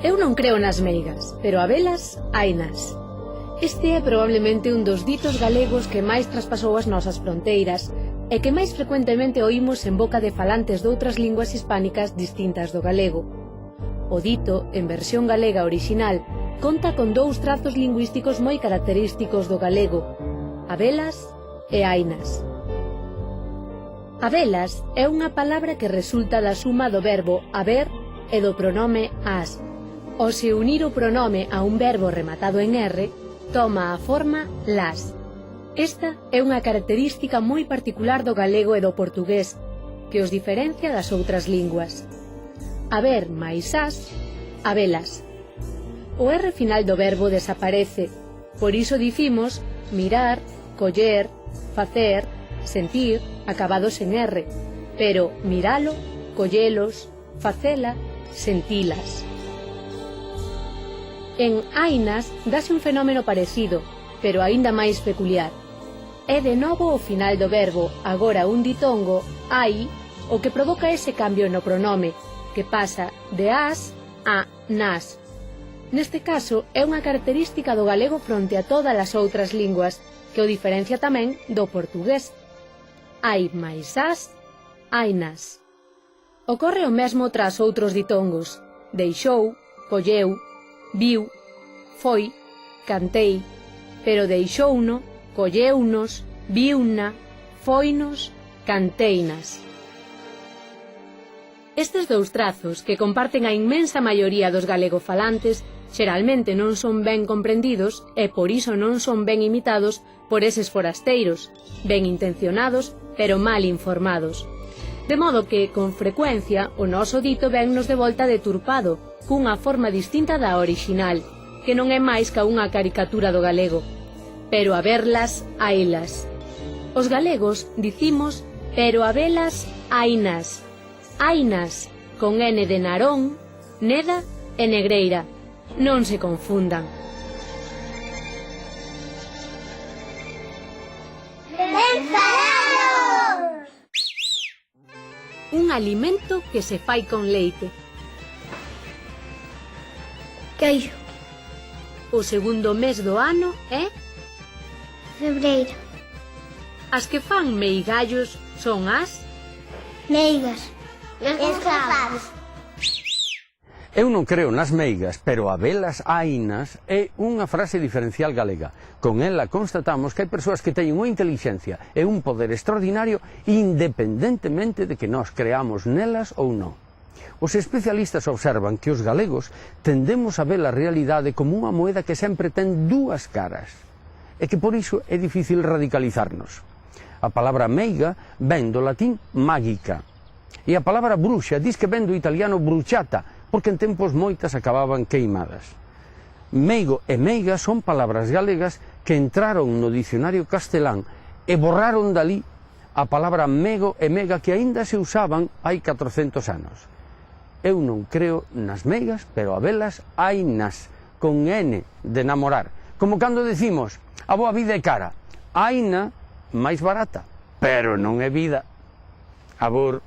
Eu non creo nas meigas, pero a velas, hainas. Este é probablemente un dos ditos galegos que máis traspasou as nosas fronteiras e que máis frecuentemente oímos en boca de falantes doutras linguas hispánicas distintas do galego. O dito, en versión galega orixinal, conta con dous trazos lingüísticos moi característicos do galego: habelas e hainas. Habelas é unha palabra que resulta da suma do verbo haber e do pronome as. Ao se unir o pronome a un verbo rematado en R, toma a forma las. Esta é unha característica moi particular do galego e do portugués, que os diferencia das outras linguas. Haber máis as, habelas. O R final do verbo desaparece, por iso dicimos mirar, coller, facer, sentir, acabados en R, pero miralo, collelos, facela, sentilas. En hainas dase un fenómeno parecido, pero aínda máis peculiar. É de novo o final do verbo, agora un ditongo, ai, o que provoca ese cambio no pronome, que pasa de as a nas. Neste caso, é unha característica do galego fronte a todas as outras linguas, que o diferencia tamén do portugués. Hai máis as, hainas. Ocorre o mesmo tras outros ditongos: deixou, colleu, viu, foi, cantei, pero deixouno, colleunos, viuna, foinos, canteinas. Estes dous trazos, que comparten a inmensa maioría dos galegofalantes, xeralmente non son ben comprendidos e por iso non son ben imitados por eses forasteiros, ben intencionados, pero mal informados. De modo que, con frecuencia, o noso dito vennos de volta deturpado, cunha forma distinta da orixinal, que non é máis ca unha caricatura do galego. Pero a verlas, hailas. Os galegos dicimos pero a velas, hainas. Hainas, con N de Narón, Neda e Negreira. Non se confundan. Ben falado! Un alimento que se fai con leite. Queixo. O segundo mes do ano é Febreiro. as que fan meigallos son as Meigas. Escravas. Eu non creo nas meigas, pero habelas hainas é unha frase diferencial galega. Con ela constatamos que hai persoas que teñen unha inteligencia e un poder extraordinario independentemente de que nós creamos nelas ou non. Os especialistas observan que os galegos tendemos a ver a realidade como unha moeda que sempre ten dúas caras e que por iso é difícil radicalizarnos. A palabra meiga ven do latín mágica e a palabra bruxa diz que ven do italiano bruciata, porque en tempos moitas acababan queimadas. Meigo e meiga son palabras galegas que entraron no dicionario castelán e borraron dali a palabra mego e mega que aínda se usaban hai 400 anos. Eu non creo nas meigas, pero a velas hainas, con N de namorar. Como cando decimos, a boa vida é cara, haina máis barata, pero non é vida. Abur.